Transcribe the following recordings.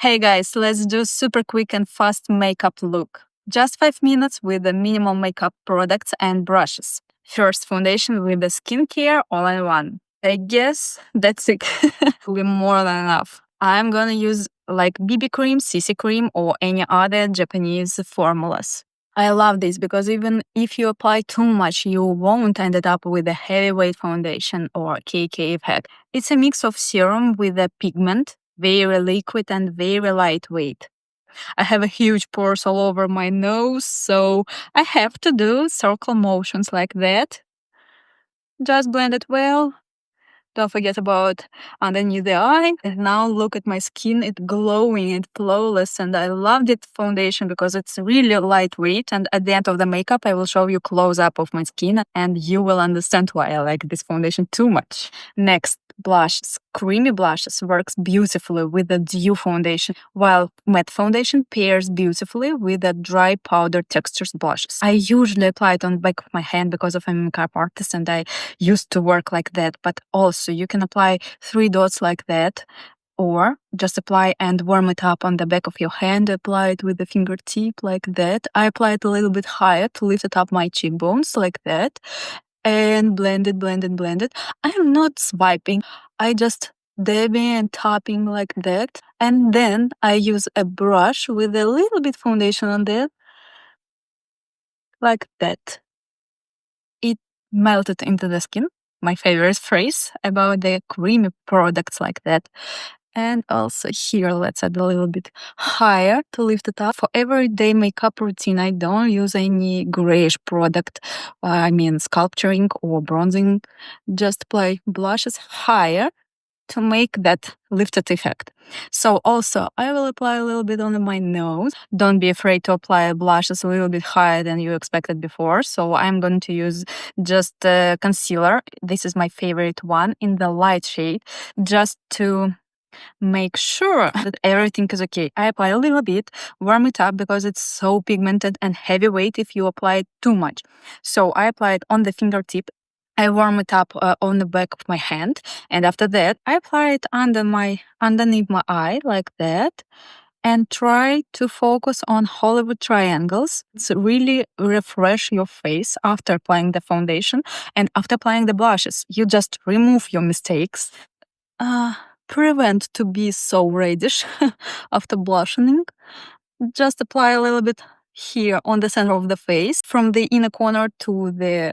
Hey guys, let's do super quick and fast makeup look. Just 5 minutes with the minimal makeup products and brushes. First, foundation with the skincare all in one. I guess that's it. Will be more than enough. I'm gonna use like BB cream, CC cream, or any other Japanese formulas. I love this because even if you apply too much, you won't end up with a heavyweight foundation or KK effect. It's a mix of serum with a pigment, very liquid and very lightweight. I have a huge pores all over my nose, so I have to do circle motions like that. Just blend it well. Don't forget about underneath the eye. And now look at my skin. It's glowing and flawless. And I love this foundation because it's really lightweight. And at the end of the makeup, I will show you close up of my skin and you will understand why I like this foundation too much. Next, blushes. Creamy blushes works beautifully with the dew foundation, while matte foundation pairs beautifully with the dry powder textures blushes. I usually apply it on the back of my hand because of I'm a makeup artist and I used to work like that, but also you can apply 3 dots like that, or just apply and warm it up on the back of your hand. Apply it with the fingertip like that. I apply it a little bit higher to lift it up my cheekbones like that, and blend it, blend it, blend it. I'm not swiping. I just dabbing and tapping like that, and then I use a brush with a little bit foundation on there, like that. It melted into the skin. My favorite phrase about the creamy products like that. And also here, let's add a little bit higher to lift it up. For everyday makeup routine, I don't use any grayish product. I mean sculpturing or bronzing. Just apply blushes higher to make that lifted effect. So also, I will apply a little bit on my nose. Don't be afraid to apply blushes a little bit higher than you expected before. So I'm going to use just concealer. This is my favorite one in the light shade, just to make sure that everything is okay. I apply a little bit, warm it up because it's so pigmented and heavyweight if you apply it too much. So I apply it on the fingertip. I warm it up on the back of my hand, and after that, I apply it underneath my eye like that, and try to focus on Hollywood triangles. It's really refresh your face after applying the foundation and after applying the blushes. You just remove your mistakes. Uh, Prevent to be so reddish after blushing. Just apply a little bit here on the center of the face, from the inner corner to the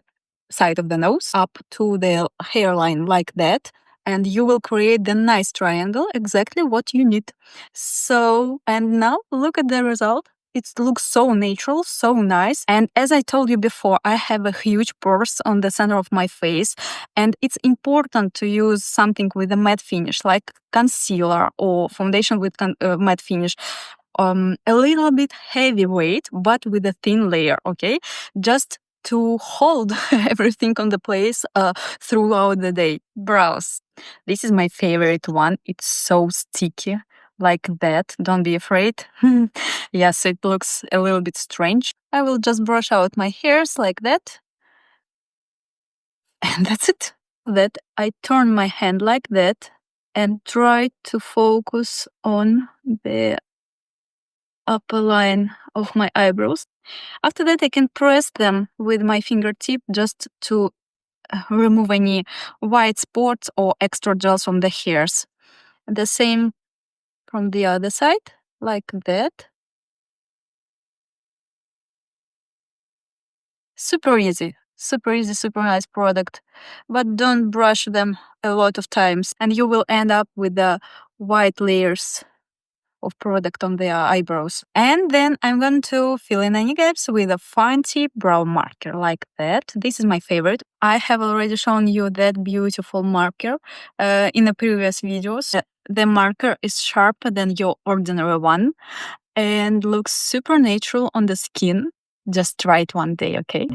side of the nose, up to the hairline like that. And you will create the nice triangle, exactly what you need. So, and now look at the result. It looks so natural, so nice. And as I told you before, I have a huge pores on the center of my face. And it's important to use something with a matte finish, like concealer or foundation with matte finish. A little bit heavyweight, but with a thin layer, okay? Just to hold everything on the place throughout the day. Brows. This is my favorite one. It's so sticky, like that. Don't be afraid. Yes, it looks a little bit strange. I will just brush out my hairs like that. And that's it. That I turn my hand like that and try to focus on the upper line of my eyebrows. After that, I can press them with my fingertip just to remove any white spots or extra gels from the hairs. The same from the other side, like that. Super easy, super nice product. But don't brush them a lot of times and you will end up with the white layers of product on the eyebrows. And then I'm going to fill in any gaps with a fine tip brow marker like that. This is my favorite. I have already shown you that beautiful marker in the previous videos. The marker is sharper than your ordinary one and looks super natural on the skin. Just try it one day, okay?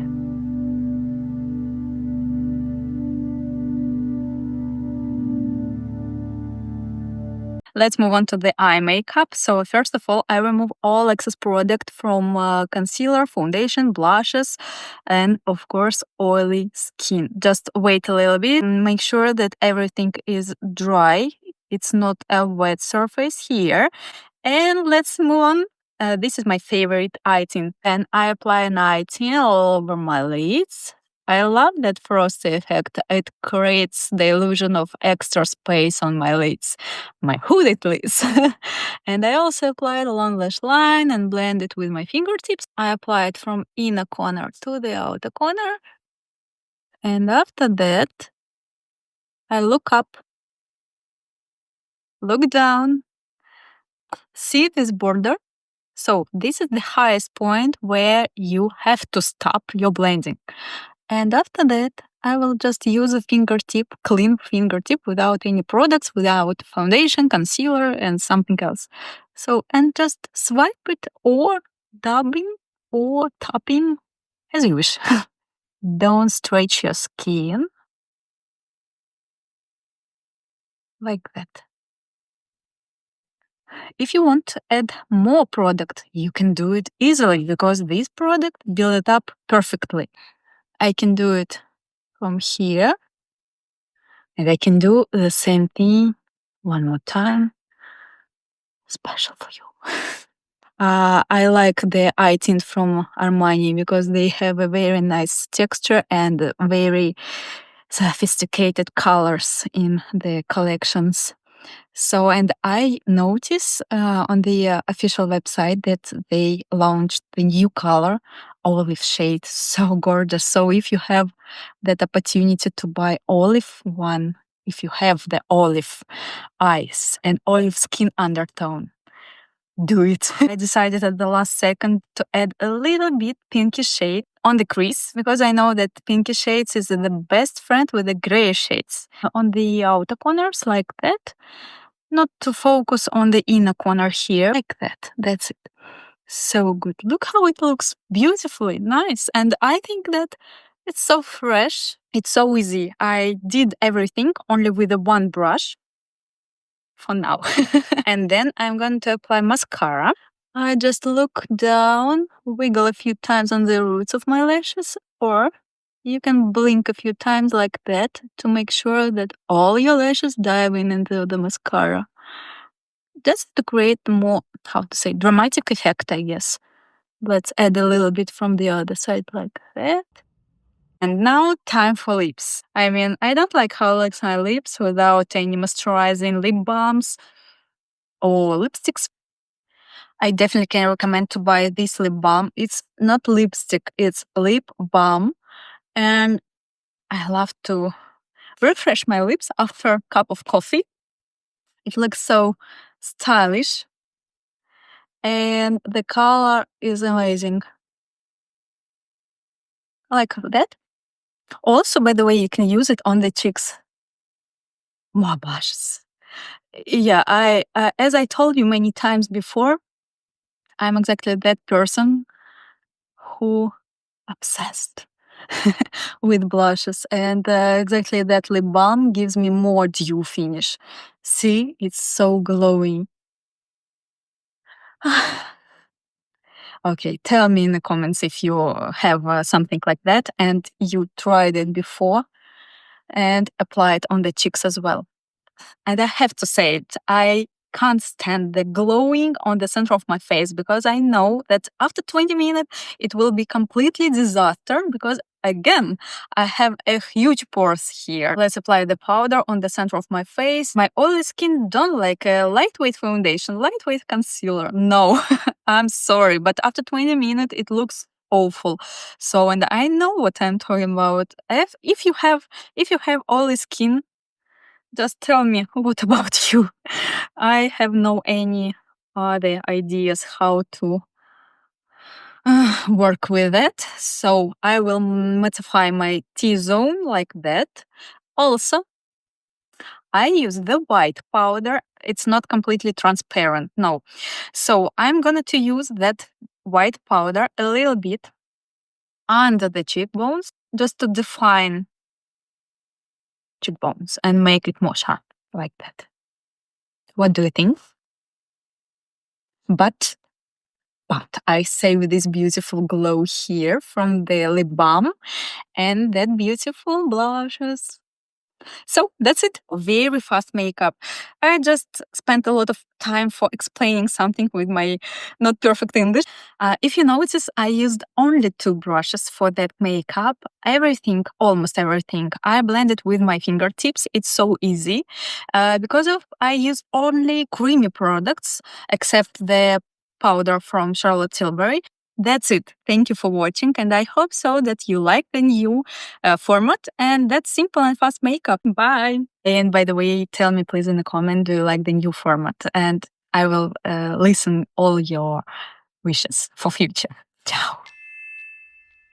Let's move on to the eye makeup. So first of all, I remove all excess product from concealer, foundation, blushes, and of course, oily skin. Just wait a little bit and make sure that everything is dry. It's not a wet surface here. And let's move on. This is my favorite eye tint. And I apply an eye tint all over my lids. I love that frosty effect. It creates the illusion of extra space on my lids, my hooded lids. And I also apply it along lash line and blend it with my fingertips. I apply it from inner corner to the outer corner. And after that, I look up, look down, see this border. So this is the highest point where you have to stop your blending. And after that, I will just use a fingertip, clean fingertip without any products, without foundation, concealer, and something else. So, and just swipe it or dabbing or tapping as you wish. Don't stretch your skin like that. If you want to add more product, you can do it easily because this product build it up perfectly. I can do it from here, and I can do the same thing one more time, special for you. I like the eye tint from Armani because they have a very nice texture and very sophisticated colors in the collections. So, and I notice on the official website that they launched the new color, olive shade, so gorgeous. So, if you have that opportunity to buy olive one, if you have the olive eyes and olive skin undertone, do it. I decided at the last second to add a little bit pinky shade on the crease because I know that pinky shades is the best friend with the gray shades. On the outer corners like that, not to focus on the inner corner here, like that. That's it. So good. Look how it looks beautifully nice. And I think that it's so fresh. It's so easy. I did everything only with the one brush for now. And then I'm going to apply mascara. I just look down, wiggle a few times on the roots of my lashes, or you can blink a few times like that to make sure that all your lashes dive in into the mascara. Just to create more, how to say, dramatic effect, I guess. Let's add a little bit from the other side like that. And now time for lips. I mean, I don't like how it looks my lips without any moisturizing lip balms or lipsticks. I definitely can recommend to buy this lip balm. It's not lipstick, it's lip balm. And I love to refresh my lips after a cup of coffee. It looks so stylish. And the color is amazing. Like that. Also, by the way, you can use it on the cheeks. More blushes. Yeah, as I told you many times before, I'm exactly that person who obsessed with blushes, and exactly that lip balm gives me more dew finish. See, it's so glowing. Okay, tell me in the comments if you have something like that and you tried it before and apply it on the cheeks as well. And I have to say it, I can't stand the glowing on the center of my face because I know that after 20 minutes it will be completely disaster because again, I have a huge pores here. Let's apply the powder on the center of my face. My oily skin don't like a lightweight foundation, lightweight concealer. No, I'm sorry, but after 20 minutes it looks awful. So, and I know what I'm talking about. If you have oily skin, just tell me, what about you? I have no any other ideas how to work with it. So I will mattify my T-zone like that. Also, I use the white powder. It's not completely transparent, no. So I'm going to use that white powder a little bit under the cheekbones just to define cheekbones and make it more sharp like that. What do you think? But I save this beautiful glow here from the lip balm and that beautiful blushes. So that's it. Very fast makeup. I just spent a lot of time for explaining something with my not perfect English. If you notice, I used only 2 brushes for that makeup. Everything, almost everything, I blended with my fingertips. It's so easy because of I use only creamy products, except the powder from Charlotte Tilbury. That's it. Thank you for watching, and I hope so that you like the new format. And that's simple and fast makeup. Bye. And by the way, tell me please in the comment, do you like the new format? And I will listen all your wishes for future. Ciao.